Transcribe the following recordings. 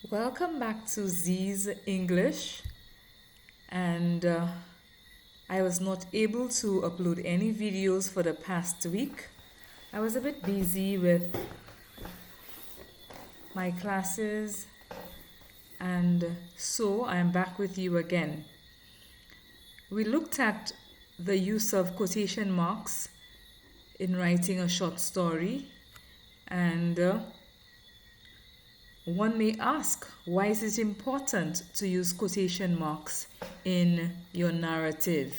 Welcome back to Z's English, and I was not able to upload any videos for the past week. I was a bit busy with my classes, and so I am back with you again. We looked at the use of quotation marks in writing a short story, and one may ask, why is it important to use quotation marks in your narrative?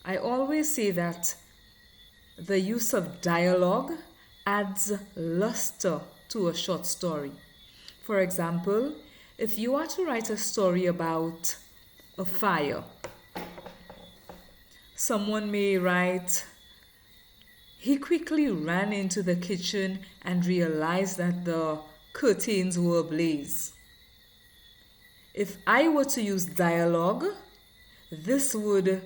I always say that the use of dialogue adds luster to a short story. For example, if you are to write a story about a fire, someone may write, he quickly ran into the kitchen and realized that the curtains were ablaze. If I were to use dialogue, this would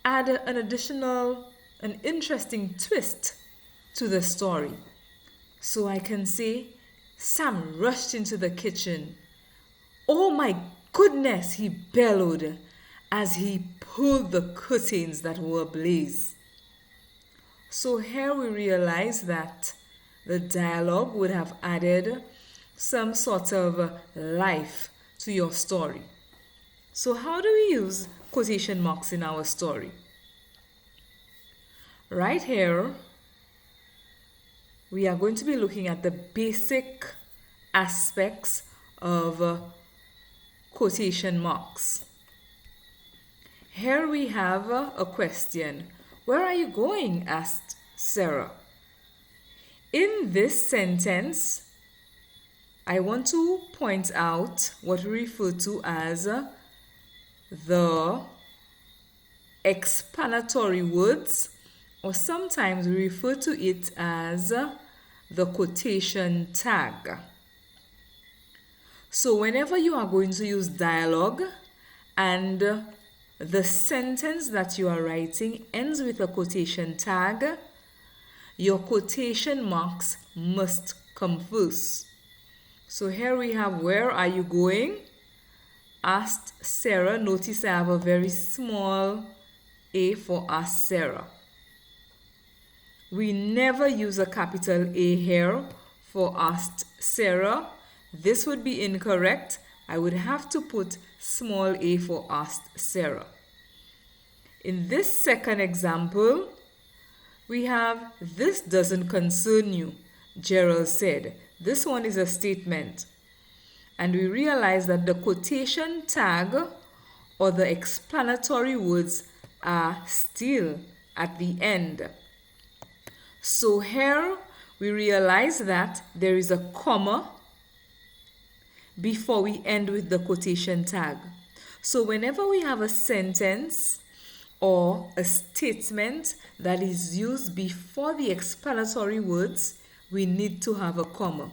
add an interesting twist to the story. So I can say, Sam rushed into the kitchen. Oh my goodness, he bellowed as he pulled the curtains that were ablaze. So here we realize that the dialogue would have added some sort of life to your story. So how do we use quotation marks in our story? Right here, we are going to be looking at the basic aspects of quotation marks. Here we have a question. Where are you going? Asked Sarah. In this sentence, I want to point out what we refer to as the explanatory words, or sometimes we refer to it as the quotation tag. So whenever you are going to use dialogue and the sentence that you are writing ends with a quotation tag, your quotation marks must come first. So here we have, where are you going? Asked Sarah. Notice I have a very small a for asked Sarah. We never use a capital A here for asked Sarah. This would be incorrect. I would have to put small a for asked Sarah. In this second example, we have, this doesn't concern you, Gerald said. This one is a statement. And we realize that the quotation tag or the explanatory words are still at the end. So here we realize that there is a comma before we end with the quotation tag. So whenever we have a sentence or a statement that is used before the explanatory words, we need to have a comma.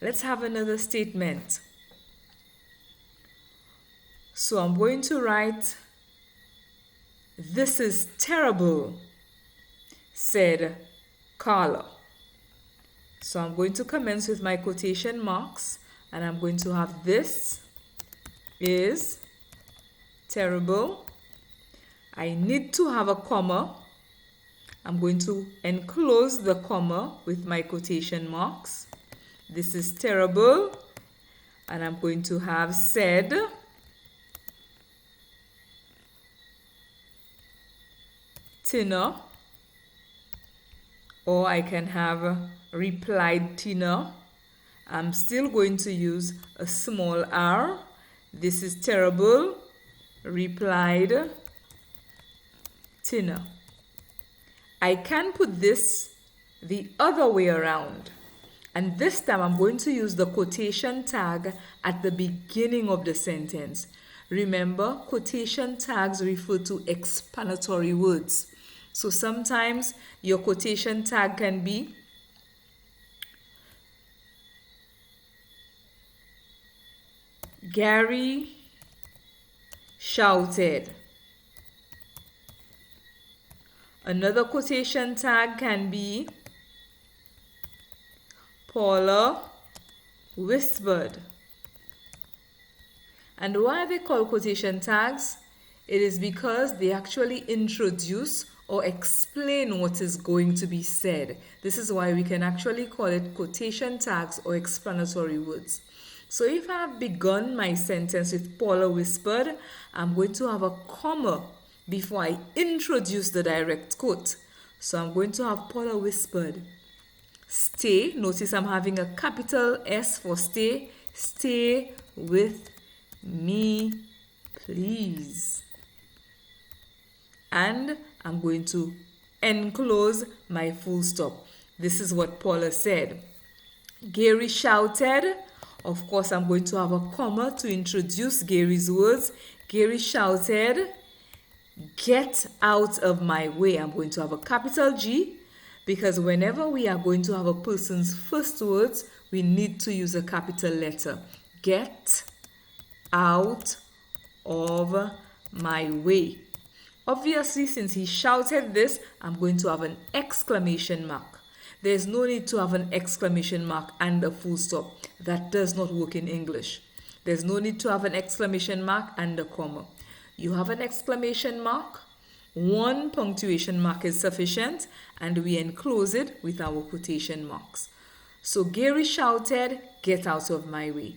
Let's have another statement. So I'm going to write, this is terrible, said Carla. So I'm going to commence with my quotation marks, and I'm going to have, this is terrible. I need to have a comma. I'm going to enclose the comma with my quotation marks. This is terrible. And I'm going to have said Tina, or I can have replied Tina. I'm still going to use a small r. This is terrible, replied Tina. I can put this the other way around. And this time I'm going to use the quotation tag at the beginning of the sentence. Remember, quotation tags refer to explanatory words. So sometimes your quotation tag can be Gary shouted. Another quotation tag can be Paula whispered. And why are they called quotation tags? It is because they actually introduce or explain what is going to be said. This is why we can actually call it quotation tags or explanatory words. So if I have begun my sentence with Paula whispered, I'm going to have a comma before I introduce the direct quote. So I'm going to have Paula whispered, stay. Notice I'm having a capital S for stay. Stay with me, please. And I'm going to enclose my full stop. This is what Paula said. Gary shouted. Of course, I'm going to have a comma to introduce Gary's words. Gary shouted, get out of my way. I'm going to have a capital G because whenever we are going to have a person's first words, we need to use a capital letter. Get out of my way. Obviously, since he shouted this, I'm going to have an exclamation mark. There's no need to have an exclamation mark and a full stop. That does not work in English. There's no need to have an exclamation mark and a comma. You have an exclamation mark, one punctuation mark is sufficient, and we enclose it with our quotation marks. So Gary shouted, get out of my way.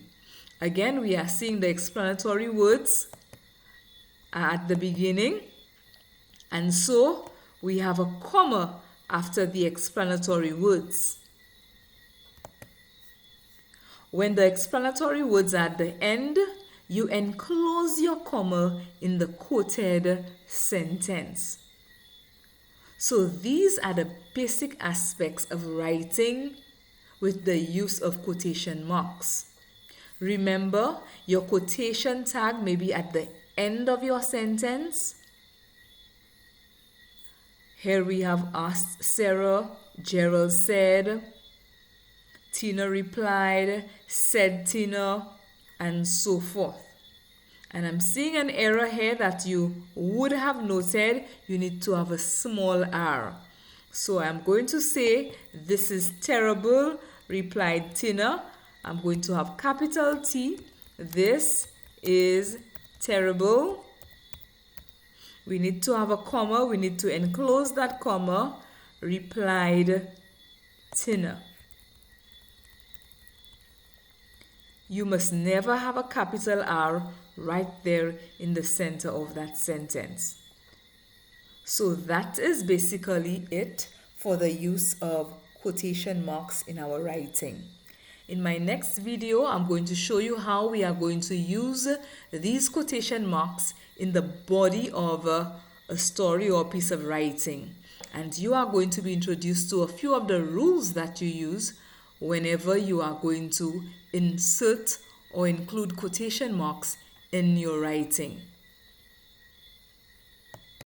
Again, we are seeing the explanatory words at the beginning. And so we have a comma after the explanatory words. When the explanatory words are at the end, you enclose your comma in the quoted sentence. So these are the basic aspects of writing with the use of quotation marks. Remember, your quotation tag may be at the end of your sentence. Here we have asked Sarah, Gerald said, Tina replied, said Tina, and so forth. And I'm seeing an error here that you would have noted. You need to have a small r. So I'm going to say, this is terrible, replied Tina. I'm going to have capital T. This is terrible. We need to have a comma. We need to enclose that comma. Replied Tina. You must never have a capital R right there in the center of that sentence. So that is basically it for the use of quotation marks in our writing. In my next video, I'm going to show you how we are going to use these quotation marks in the body of a story or a piece of writing. And you are going to be introduced to a few of the rules that you use whenever you are going to insert or include quotation marks in your writing.